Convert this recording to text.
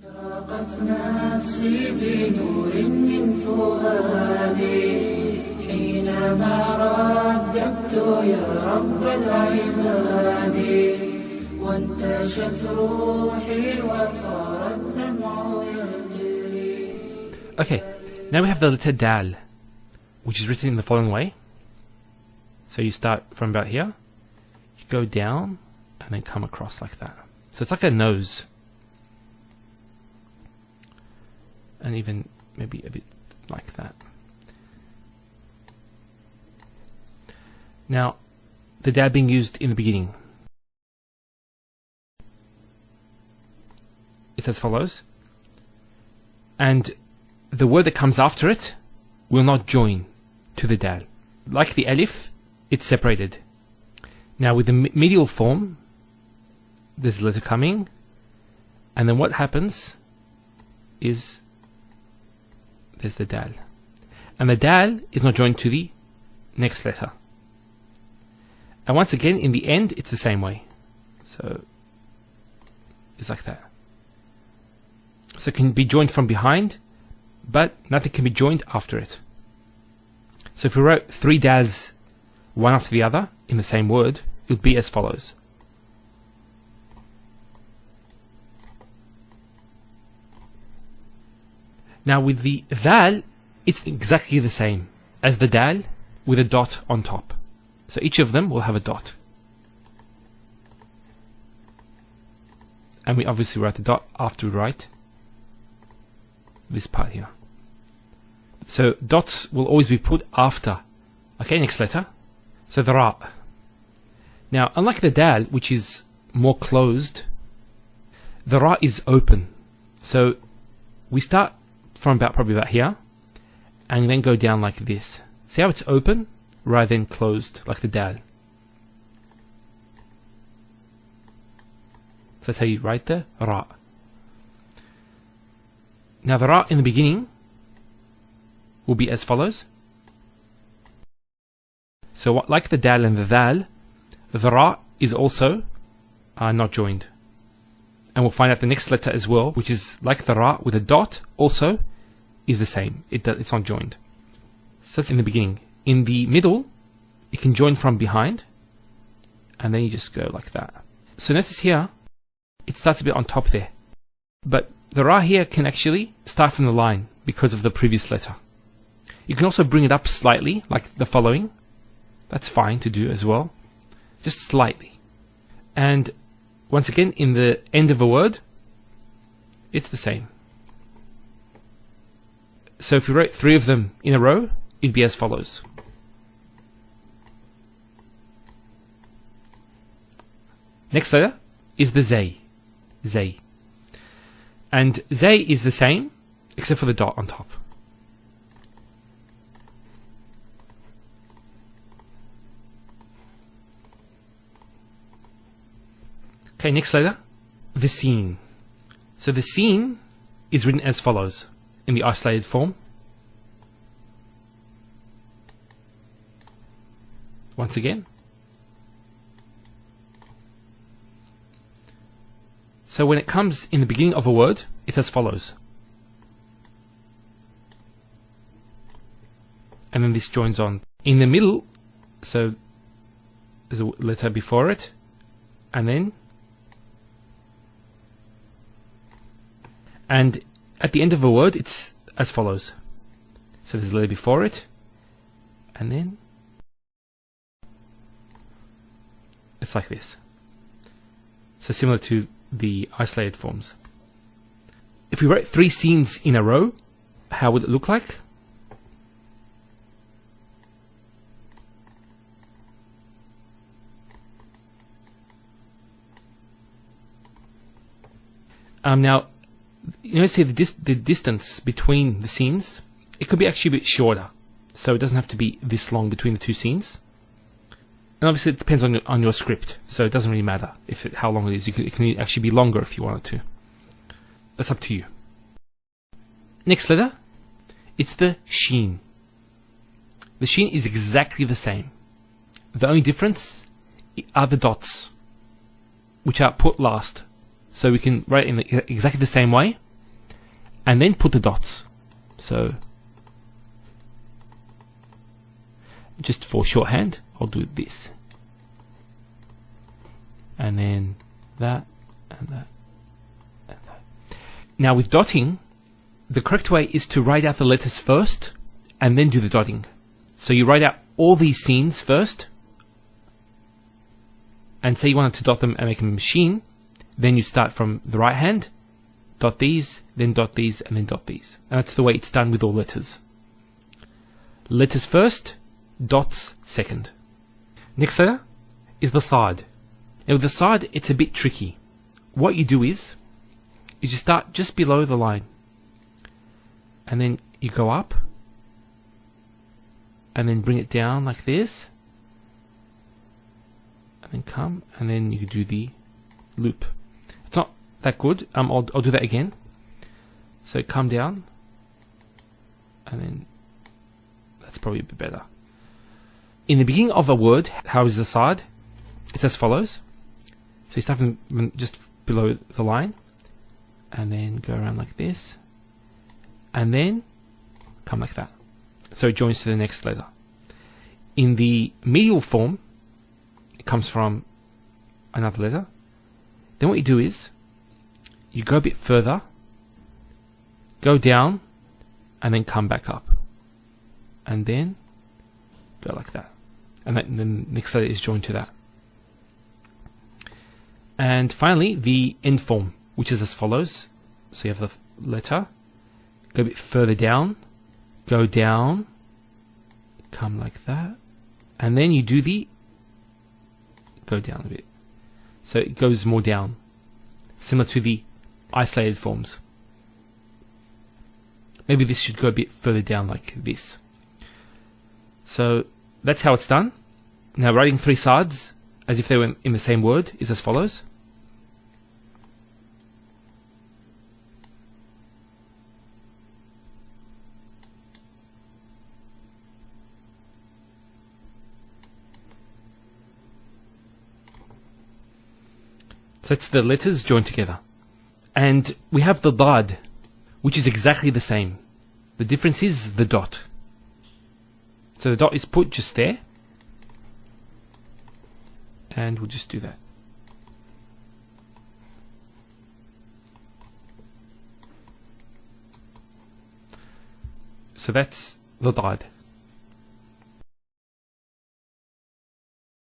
أشرقت نفسي بنور من فؤادي حينما رددت يا رب العباد وانتشت روحي وصار الدمع يجري. Okay, now we have the letter dal, which is written in the following way. So you start from about here, you go down, and then come across like that. So it's like a nose. And even maybe a bit like that. Now, the dal being used in the beginning is as follows. And the word that comes after it will not join to the dal. Like the alif, it's separated. Now with the medial form, there's a letter coming, and then what happens is there's the dal. And the dal is not joined to the next letter. And once again, in the end, it's the same way. So it's like that. So it can be joined from behind, but nothing can be joined after it. So if we wrote three dals, one after the other, in the same word, it would be as follows. Now with the dal, it's exactly the same as the dal with a dot on top. So each of them will have a dot. And we obviously write the dot after we write this part here. So dots will always be put after. Okay, next letter. So the ra. Now, unlike the dal, which is more closed, the ra is open. So we start from probably about here, and then go down like this. See how it's open rather than closed like the dal. So that's how you write the ra. Now the ra in the beginning will be as follows. So like the dal and the dal, the ra is also not joined. And we'll find out the next letter as well, which is like the ra with a dot, also is the same. It's not joined. So that's in the beginning. In the middle, it can join from behind, and then you just go like that. So notice here, it starts a bit on top there. But the ra here can actually start from the line because of the previous letter. You can also bring it up slightly, like the following. That's fine to do as well. Just slightly. And once again, in the end of a word, it's the same. So if we wrote three of them in a row, it'd be as follows. Next letter is the zay. Zay. And zay is the same, except for the dot on top. Okay, next letter, the sin. So the sin is written as follows in the isolated form. Once again. So when it comes in the beginning of a word, it's as follows. And then this joins on. In the middle, so there's a letter before it, and then and at the end of a word, it's as follows. So there's a letter before it, and then it's like this. So similar to the isolated forms. If we wrote three scenes in a row, how would it look like? Now, you know, see the distance between the scenes, it could be actually a bit shorter. So it doesn't have to be this long between the two scenes. And obviously it depends on your script, so it doesn't really matter how long it is. It can actually be longer if you wanted to. That's up to you. Next letter, it's the sheen. The sheen is exactly the same. The only difference are the dots, which are put last. So we can write in exactly the same way, and then put the dots. So just for shorthand, I'll do this, and then that, and that, and that. Now with dotting, the correct way is to write out the letters first and then do the dotting. So you write out all these scenes first, and say you wanted to dot them and make them a machine, then you start from the right hand, dot these, then dot these, and then dot these. And that's the way it's done with all letters. Letters first, dots second. Next letter is the side. Now with the side, it's a bit tricky. What you do is you start just below the line, and then you go up, and then bring it down like this, and then come, and then you can do the loop. It's not that good. I'll do that again. So come down, and then that's probably a bit better. In the beginning of a word, how is the side? It's as follows. So you start from just below the line, and then go around like this, and then come like that. So it joins to the next letter. In the medial form, it comes from another letter. Then what you do is you go a bit further, go down, and then come back up, and then go like that, and then the next letter is joined to that. And finally, the end form, which is as follows. So you have the letter, go a bit further down, go down, come like that, and then you do the go down a bit. So it goes more down, similar to the isolated forms. Maybe this should go a bit further down like this. So that's how it's done. Now writing three sides as if they were in the same word is as follows. So it's the letters joined together. And we have the dad, which is exactly the same. The difference is the dot. So the dot is put just there. And we'll just do that. So that's the dad.